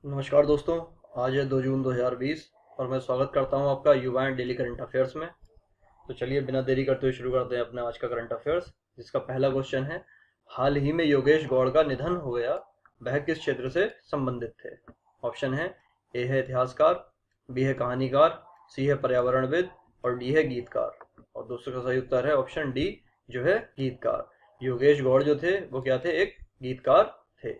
नमस्कार दोस्तों। आज है 2 जून 2020 और मैं स्वागत करता हूं आपका युवा एंड डेली करंट अफेयर्स में। तो चलिए बिना देरी करते हुए शुरू करते हैं अपना आज का करंट अफेयर्स, जिसका पहला क्वेश्चन है, हाल ही में योगेश गौड़ का निधन हो गया, वह किस क्षेत्र से संबंधित थे? ऑप्शन है, ए है इतिहासकार, बी है कहानीकार, सी है पर्यावरणविद और डी है गीतकार। और दोस्तों का सही उत्तर है ऑप्शन डी, जो है गीतकार। योगेश गौड़ जो थे वो क्या थे? एक गीतकार थे।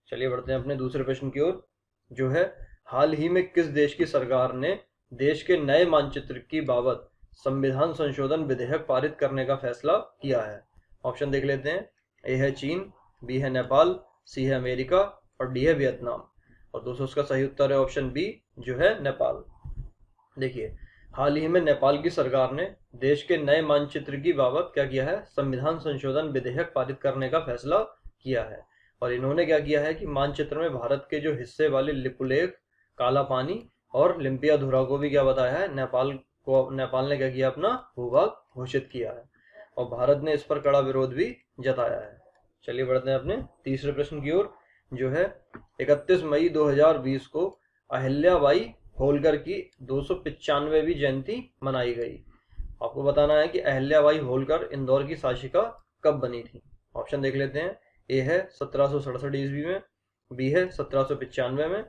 चलिए बढ़ते हैं अपने दूसरे प्रश्न की ओर, जो है, हाल ही में किस देश की सरकार ने देश के नए मानचित्र की बाबत संविधान संशोधन विधेयक पारित करने का फैसला किया है? ऑप्शन देख लेते हैं। ए है चीन, बी है नेपाल, सी है अमेरिका और डी है वियतनाम। और दोस्तों उसका सही उत्तर है ऑप्शन बी, जो है नेपाल। देखिए, हाल ही में नेपाल की सरकार ने देश के नए मानचित्र की बाबत क्या किया है? संविधान संशोधन विधेयक पारित करने का फैसला किया है। और इन्होंने क्या किया है कि मानचित्र में भारत के जो हिस्से वाले लिपुलेख, काला पानी और लिम्पियाधुरा को भी क्या बताया है? नेपाल ने क्या किया? अपना भूभाग घोषित किया है और भारत ने इस पर कड़ा विरोध भी जताया है। चलिए बढ़ते हैं अपने तीसरे प्रश्न की ओर, जो है, 31 मई 2020 को अहिल्याबाई होलकर की 295वीं जयंती मनाई गई। आपको बताना है कि अहिल्याबाई होलकर इंदौर की शासिका कब बनी थी? ऑप्शन देख लेते हैं। ए है 1767 ईस्वी में, बी है 1795 में,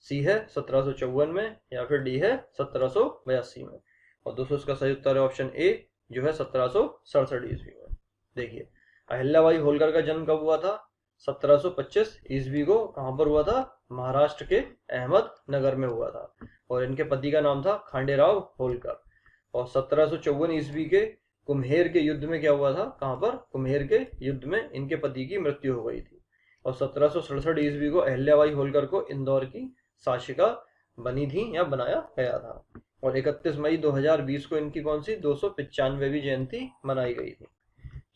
सी है 1754 में या फिर डी है 1782 में। और दोस्तों इसका सही उत्तर है ऑप्शन ए, जो है 1767 ईस्वी में। देखिए, अहिल्याबाई होलकर का जन्म कब हुआ था? 1725 ईस्वी को। कहाँ पर हुआ था? महाराष्ट्र के अहमदनगर में हुआ था। और इनके पति का नाम था खांडेराव होलकर। और 1754 ईस्वी के कुम्हेर के युद्ध में क्या हुआ था? कहाँ पर? कुम्हेर के युद्ध में इनके पति की मृत्यु हो गई थी। और 1767 ईस्वी को अहिल्याबाई होलकर को इंदौर की शासिका बनी थी या बनाया गया था। और 31 मई 2020 को इनकी कौन सी 295वीं जयंती मनाई गई थी।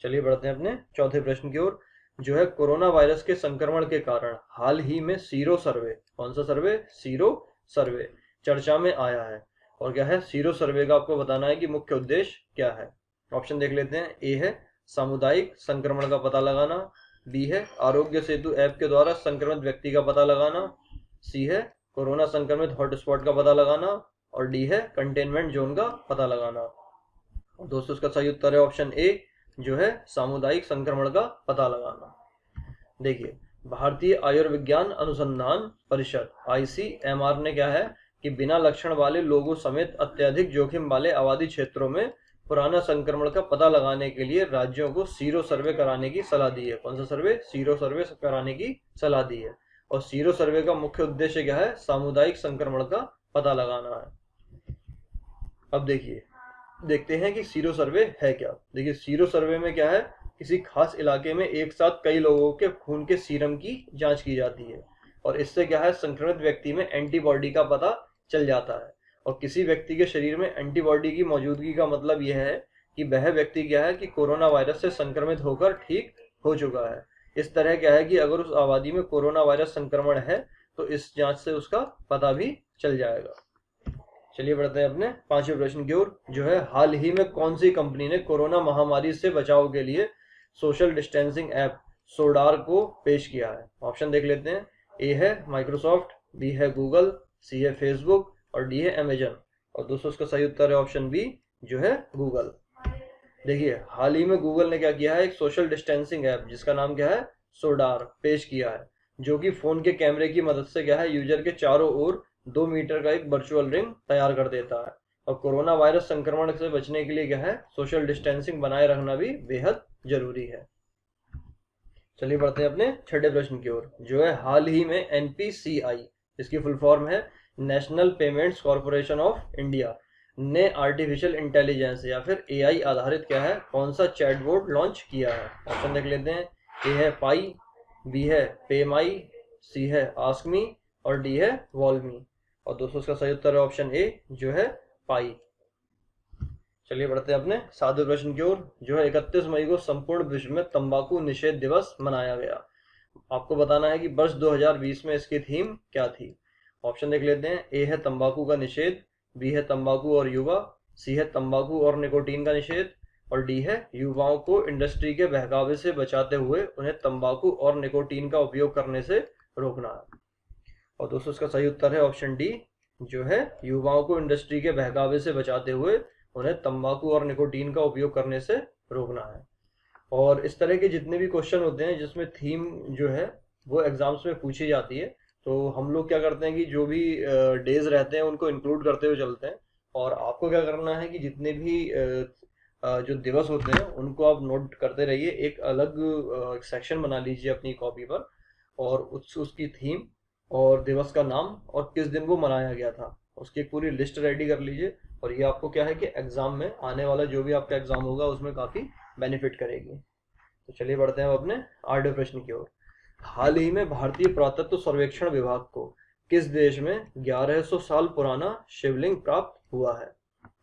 चलिए बढ़ते हैं अपने चौथे प्रश्न की ओर, जो है, कोरोना वायरस के संक्रमण के कारण हाल ही में सीरो सर्वे, कौन सा सर्वे? सीरो सर्वे चर्चा में आया है। और क्या है सीरो सर्वे का? आपको बताना है कि मुख्य उद्देश्य क्या है। ऑप्शन देख लेते हैं। ए है सामुदायिक संक्रमण का पता लगाना, बी है आरोग्य सेतु ऐप के द्वारा संक्रमित व्यक्ति का पता लगाना, सी है कोरोना संक्रमित हॉटस्पॉट का पता लगाना और डी है कंटेनमेंट जोन का पता लगाना। दोस्तों इसका सही उत्तर है ऑप्शन ए, जो है सामुदायिक संक्रमण का पता लगाना। देखिए, भारतीय आयुर्विज्ञान अनुसंधान परिषद ICMR ने क्या है कि बिना लक्षण वाले लोगों समेत अत्यधिक जोखिम वाले आबादी क्षेत्रों में पुराना संक्रमण का पता लगाने के लिए राज्यों को सीरो सर्वे कराने की सलाह दी है। कौन सा सर्वे? सीरो सर्वे कराने की सलाह दी है। और सीरो सर्वे का मुख्य उद्देश्य क्या है? सामुदायिक संक्रमण का पता लगाना है। अब देखते हैं कि सीरो सर्वे है क्या। देखिए, सीरो सर्वे में क्या है, किसी खास इलाके में एक साथ कई लोगों के खून के सीरम की जांच की जाती है और इससे क्या है, संक्रमित व्यक्ति में एंटीबॉडी का पता चल जाता है। और किसी व्यक्ति के शरीर में एंटीबॉडी की मौजूदगी का मतलब यह है कि वह व्यक्ति क्या है कि कोरोना वायरस से संक्रमित होकर ठीक हो चुका है। इस तरह क्या है कि अगर उस आबादी में कोरोना वायरस संक्रमण है तो इस जांच से उसका पता भी चल जाएगा। चलिए बढ़ते हैं अपने पांचवें प्रश्न की ओर, जो है, हाल ही में कौन सी कंपनी ने कोरोना महामारी से बचाव के लिए सोशल डिस्टेंसिंग ऐप सोडार को पेश किया है? ऑप्शन देख लेते हैं। ए है माइक्रोसॉफ्ट, बी है गूगल, सी है फेसबुक और डी है अमेजन। और दोस्तों उसका सही उत्तर है ऑप्शन बी, जो है गूगल। देखिए, हाल ही में गूगल ने क्या किया है, एक सोशल डिस्टेंसिंग ऐप जिसका नाम क्या है, सोडार, पेश किया है, जो कि फोन के कैमरे की मदद से क्या है, यूजर के चारों ओर 2 मीटर का एक वर्चुअल रिंग तैयार कर देता है। और कोरोना वायरस संक्रमण से बचने के लिए क्या है, सोशल डिस्टेंसिंग बनाए रखना भी बेहद जरूरी है। चलिए बढ़ते हैं अपने छठे प्रश्न की ओर, जो है, हाल ही में NPCI, इसकी फुल फॉर्म है national payments corporation of India, ने आर्टिफिशियल इंटेलिजेंस या फिर AI आधारित क्या है, कौन सा चैटबॉट लॉन्च किया है? ऑप्शन देख लेते हैं। ए है पाई, बी है पेमाई, सी है आस्कमी और डी है वॉल्मी। और दोस्तों इसका सही उत्तर है ऑप्शन ए, जो है पाई। चलिए बढ़ते हैं अपने सातवें प्रश्न की ओर, जो है, 31 मई को संपूर्ण विश्व में तंबाकू निषेध दिवस मनाया गया। आपको बताना है कि वर्ष 2020 में इसकी थीम क्या थी। ऑप्शन देख लेते हैं। ए है तंबाकू का निषेध, बी है तंबाकू और युवा, सी है तंबाकू और निकोटीन का निषेध और डी है युवाओं को इंडस्ट्री के बहकावे से बचाते हुए उन्हें तंबाकू और निकोटीन का उपयोग करने से रोकना है। और दोस्तों इसका सही उत्तर है ऑप्शन डी, जो है युवाओं को इंडस्ट्री के बहकावे से बचाते हुए उन्हें तंबाकू और निकोटीन का उपयोग करने से रोकना है। और इस तरह के जितने भी क्वेश्चन होते हैं जिसमें थीम जो है वो एग्जाम्स में पूछी जाती है, तो हम लोग क्या करते हैं कि जो भी डेज रहते हैं उनको इंक्लूड करते हुए चलते हैं। और आपको क्या करना है कि जितने भी जो दिवस होते हैं उनको आप नोट करते रहिए, एक अलग सेक्शन बना लीजिए अपनी कॉपी पर, और उसकी थीम और दिवस का नाम और किस दिन वो मनाया गया था उसकी एक पूरी लिस्ट रेडी कर लीजिए। और ये आपको क्या है कि एग्जाम में आने वाला जो भी आपका एग्जाम होगा उसमें काफ़ी बेनिफिट करेगी। तो चलिए बढ़ते हैं अब अपने 8वें प्रश्न की ओर। हाल ही में भारतीय पुरातत्व सर्वेक्षण विभाग को किस देश में 1100 साल पुराना शिवलिंग प्राप्त हुआ है?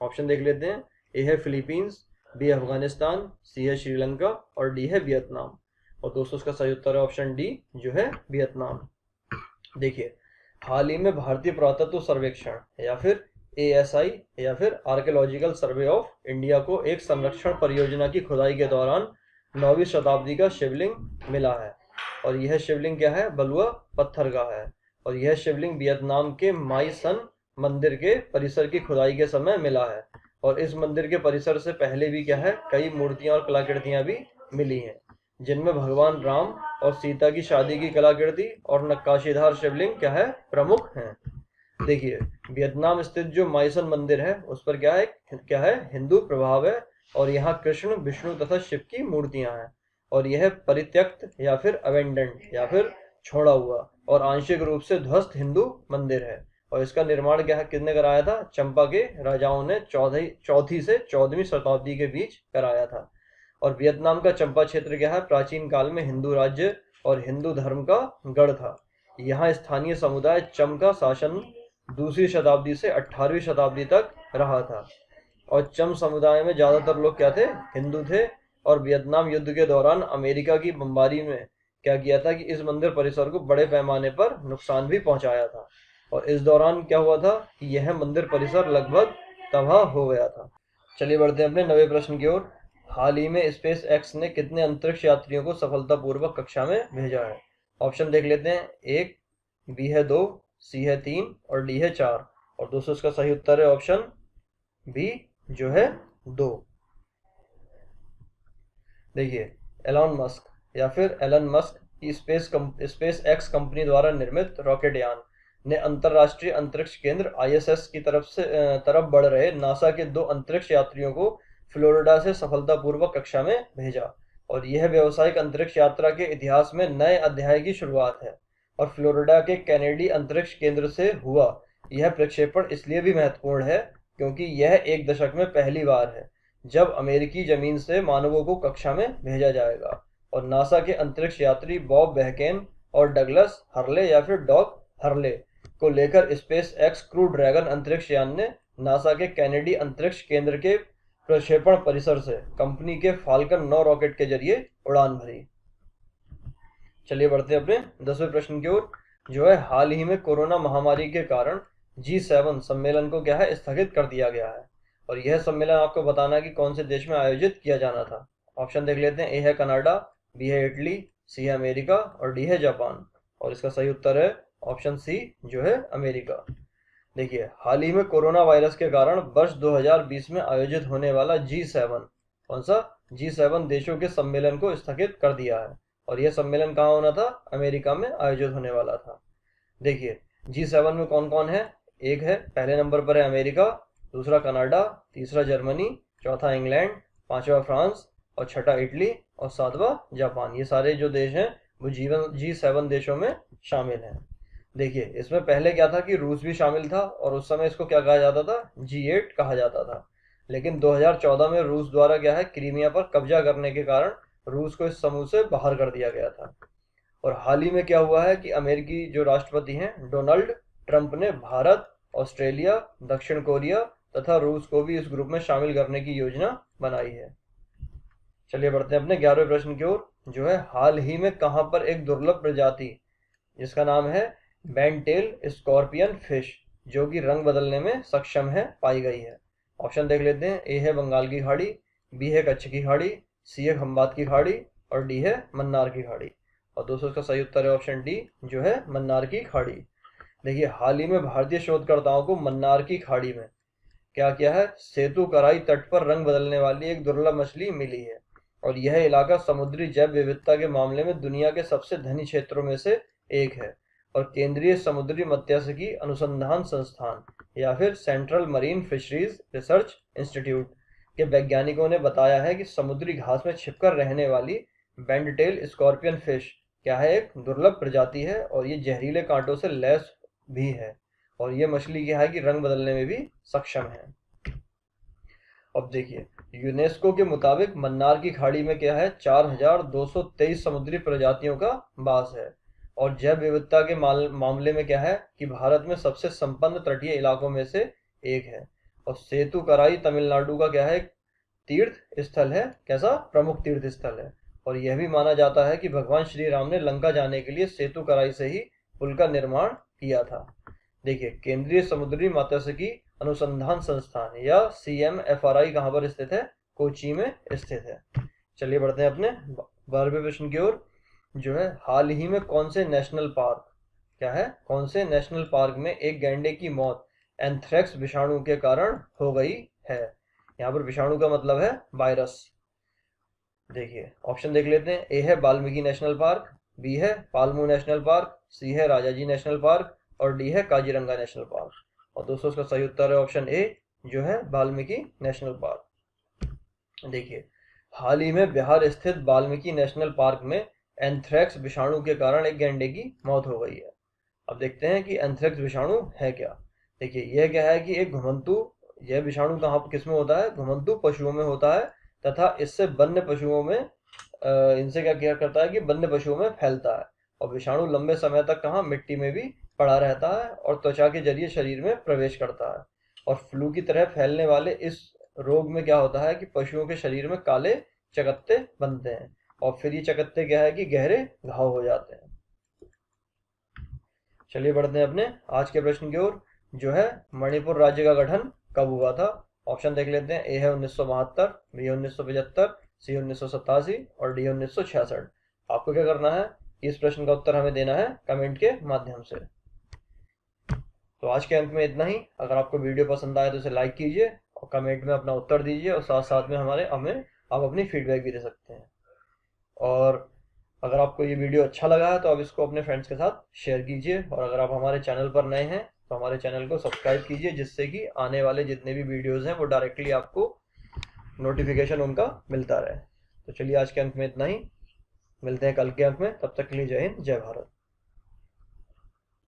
ऑप्शन देख लेते हैं। ए है फिलीपींस, बी है अफगानिस्तान, सी है श्रीलंका और डी है वियतनाम। और दोस्तों इसका सही उत्तर है ऑप्शन डी, जो है वियतनाम। देखिए, हाल ही में भारतीय पुरातत्व सर्वेक्षण या फिर ASI या फिर आर्कियोलॉजिकल सर्वे ऑफ इंडिया को एक संरक्षण परियोजना की खुदाई के दौरान 9वीं शताब्दी का शिवलिंग मिला है। और यह शिवलिंग क्या है? बलुआ पत्थर का है। और यह शिवलिंग वियतनाम के माई सन मंदिर के परिसर की खुदाई के समय मिला है। और इस मंदिर के परिसर से पहले भी क्या है, कई मूर्तियां और कलाकृतियां भी मिली हैं, जिनमें भगवान राम और सीता की शादी की कलाकृति और नक्काशीदार शिवलिंग क्या है, प्रमुख हैं। देखिए, वियतनाम स्थित जो माइसन मंदिर है उस पर क्या है हिंदू प्रभाव है, और यहाँ कृष्ण, विष्णु तथा शिव की मूर्तियां हैं। और यह परित्यक्त या फिर अवेंडेंट या फिर छोड़ा हुआ और आंशिक रूप से ध्वस्त हिंदू मंदिर है। और इसका निर्माण क्या है, किसने कराया था? चंपा के राजाओं ने चौथी से 14वीं शताब्दी के बीच कराया था। और वियतनाम का चंपा क्षेत्र क्या है, प्राचीन काल में हिंदू राज्य और हिंदू धर्म का गढ़ था। यहाँ स्थानीय समुदाय चम का शासन 2वीं शताब्दी से 18वीं शताब्दी तक रहा था। और चम समुदाय में ज्यादातर लोग क्या थे, हिंदू थे। और वियतनाम युद्ध के दौरान अमेरिका की बमबारी में क्या किया था कि इस मंदिर परिसर को बड़े पैमाने पर नुकसान भी पहुंचाया था। और इस दौरान क्या हुआ था कि यह मंदिर परिसर लगभग तबाह हो गया था। चलिए बढ़ते हैं अपने 9वें प्रश्न की ओर। हाल ही में स्पेस एक्स ने कितने अंतरिक्ष यात्रियों को सफलतापूर्वक कक्षा में भेजा है? ऑप्शन देख लेते हैं। 1, बी है 2, सी है 3 और डी है 4। और दोस्तों इसका सही उत्तर है ऑप्शन बी, जो है 2। देखिए, एलन मस्क की स्पेस एक्स कंपनी द्वारा निर्मित रॉकेट यान ने अंतरराष्ट्रीय अंतरिक्ष केंद्र ISS की तरफ बढ़ रहे नासा के 2 अंतरिक्ष यात्रियों को फ्लोरिडा से सफलतापूर्वक कक्षा में भेजा। और यह व्यावसायिक अंतरिक्ष यात्रा के इतिहास में नए अध्याय की शुरुआत है। और फ्लोरिडा के कैनेडी अंतरिक्ष केंद्र से हुआ यह प्रक्षेपण इसलिए भी महत्वपूर्ण है क्योंकि यह एक दशक में पहली बार है जब अमेरिकी जमीन से मानवों को कक्षा में भेजा जाएगा। और नासा के अंतरिक्ष यात्री बॉब बेहकेन और डगलस हर्ले या फिर डॉग हर्ले को लेकर स्पेस एक्स क्रू ड्रैगन अंतरिक्ष यान ने नासा के कैनेडी अंतरिक्ष केंद्र के प्रक्षेपण परिसर से कंपनी के फाल्कन 9 रॉकेट के जरिए उड़ान भरी। चलिए बढ़ते हैं अपने 10वें प्रश्न की ओर, जो है हाल ही में कोरोना महामारी के कारण G7 सम्मेलन को क्या है, स्थगित कर दिया गया है। और यह सम्मेलन आपको बताना है कि कौन से देश में आयोजित किया जाना था। ऑप्शन देख लेते हैं। ए है कनाडा, बी है इटली, सी है अमेरिका और डी है जापान। और इसका सही उत्तर है ऑप्शन सी, जो है अमेरिका। देखिए, हाल ही में कोरोना वायरस के कारण वर्ष 2020 में आयोजित होने वाला G7, कौन सा, G7 देशों के सम्मेलन को स्थगित कर दिया है। और यह सम्मेलन कहाँ होना था? अमेरिका में आयोजित होने वाला था। देखिए, G7 में कौन कौन है? एक है, पहले नंबर पर है अमेरिका, दूसरा कनाडा, तीसरा जर्मनी, चौथा इंग्लैंड, पांचवा फ्रांस और छठा इटली और सातवां जापान। ये सारे जो देश हैं वो G7 देशों में शामिल हैं। देखिए, इसमें पहले क्या था कि रूस भी शामिल था और उस समय इसको क्या कहा जाता था? G8 कहा जाता था। लेकिन 2014 में रूस द्वारा क्या है, क्रीमिया पर कब्जा करने के कारण रूस को इस समूह से बाहर कर दिया गया था। और हाल ही में क्या हुआ है कि अमेरिकी जो राष्ट्रपति हैं डोनाल्ड ट्रंप ने भारत, ऑस्ट्रेलिया, दक्षिण कोरिया तथा रूस को भी इस ग्रुप में शामिल करने की योजना बनाई है। चलिए बढ़ते हैं अपने 11वें प्रश्न की ओर, जो है हाल ही में कहां पर एक दुर्लभ प्रजाति जिसका नाम है बैंटेल स्कॉर्पियन फिश, जो कि रंग बदलने में सक्षम है, पाई गई है। ऑप्शन देख लेते हैं। ए है बंगाल की खाड़ी, बी है कच्छ की खाड़ी, सी है खंबात की खाड़ी और डी है मन्नार की खाड़ी। और दोस्तों इसका सही उत्तर है ऑप्शन डी, जो है मन्नार की खाड़ी। देखिए, हाल ही में भारतीय शोधकर्ताओं को मन्नार की खाड़ी में क्या किया है, सेतु कराई तट पर रंग बदलने वाली एक दुर्लभ मछली मिली है। और यह इलाका समुद्री जैव विविधता के मामले में दुनिया के सबसे धनी क्षेत्रों में से एक है। और केंद्रीय समुद्री मत्स्यिकी अनुसंधान संस्थान या फिर central marine fisheries research institute के वैज्ञानिकों ने बताया है कि समुद्री घास में छिपकर रहने वाली बेंडटेल स्कॉर्पियन फिश क्या है, एक दुर्लभ प्रजाति है और ये जहरीले कांटों से लैस भी है। और ये मछली क्या है कि रंग बदलने में भी सक्षम है। अब देखिए, यूनेस्को के मुताबिक मन्नार की खाड़ी में क्या है, 4223 समुद्री प्रजातियों का वास है। और जैव विविधता के मामले में क्या है कि भारत में सबसे संपन्न तटीय इलाकों में से एक है। और सेतु कराई तमिलनाडु का क्या है, तीर्थ स्थल है, कैसा प्रमुख तीर्थ स्थल है। और यह भी माना जाता है कि भगवान श्री राम ने लंका जाने के लिए सेतु कराई से ही पुल का निर्माण किया था। देखिए, केंद्रीय समुद्री मत्स्यिकी अनुसंधान संस्थान या CMFRI कहाँ पर स्थित है, कोची में स्थित है। चलिए बढ़ते हैं अपने 12वें प्रश्न की ओर, जो है हाल ही में कौन से नेशनल पार्क क्या है, कौन से नेशनल पार्क में एक गैंडे की मौत एंथ्रेक्स विषाणु के कारण हो गई है। यहाँ पर विषाणु का मतलब है वायरस। देखिए ऑप्शन देख लेते हैं। ए है वाल्मीकि नेशनल पार्क, बी है पालमू नेशनल पार्क, सी है राजाजी नेशनल पार्क और डी है काजीरंगा नेशनल पार्क। और दोस्तों उसका सही उत्तर है ऑप्शन ए, जो है वाल्मीकि नेशनल पार्क। देखिए, हाल ही में बिहार स्थित वाल्मीकि नेशनल पार्क में एंथ्रेक्स विषाणु के कारण एक गैंडे की मौत हो गई है। अब देखते हैं कि एंथ्रेक्स विषाणु है क्या। देखिए, यह क्या है कि एक घुमंतु, यह विषाणु कहाँ किस में होता है, घुमंतु पशुओं में होता है तथा इससे वन्य पशुओं में इनसे क्या करता है कि वन्य पशुओं में फैलता है। और विषाणु लंबे समय तक कहाँ, मिट्टी में भी पड़ा रहता है और त्वचा के जरिए शरीर में प्रवेश करता है। और फ्लू की तरह फैलने वाले इस रोग में क्या होता है कि पशुओं के शरीर में काले चकत्ते बनते हैं और फिर ये चकत्ते क्या है कि गहरे घाव हो जाते हैं। चलिए बढ़ते हैं अपने आज के प्रश्न की ओर, जो है मणिपुर राज्य का गठन कब हुआ था। ऑप्शन देख लेते हैं। ए है 1972, बी 1975, सी 1987 और डी 1966। आपको क्या करना है, इस प्रश्न का उत्तर हमें देना है कमेंट के माध्यम से। तो आज के अंक में इतना ही। अगर आपको वीडियो पसंद आए तो इसे लाइक कीजिए और कमेंट में अपना उत्तर दीजिए और साथ साथ में हमें आप अपनी फीडबैक भी दे सकते हैं। और अगर आपको ये वीडियो अच्छा लगा है तो आप इसको अपने फ्रेंड्स के साथ शेयर कीजिए। और अगर आप हमारे चैनल पर नए हैं तो हमारे चैनल को सब्सक्राइब कीजिए, जिससे कि आने वाले जितने भी वीडियोज़ हैं वो डायरेक्टली आपको नोटिफिकेशन उनका मिलता रहे। तो चलिए आज के अंक में इतना ही, मिलते हैं कल के अंक में। तब तक के लिए जय हिंद, जय भारत।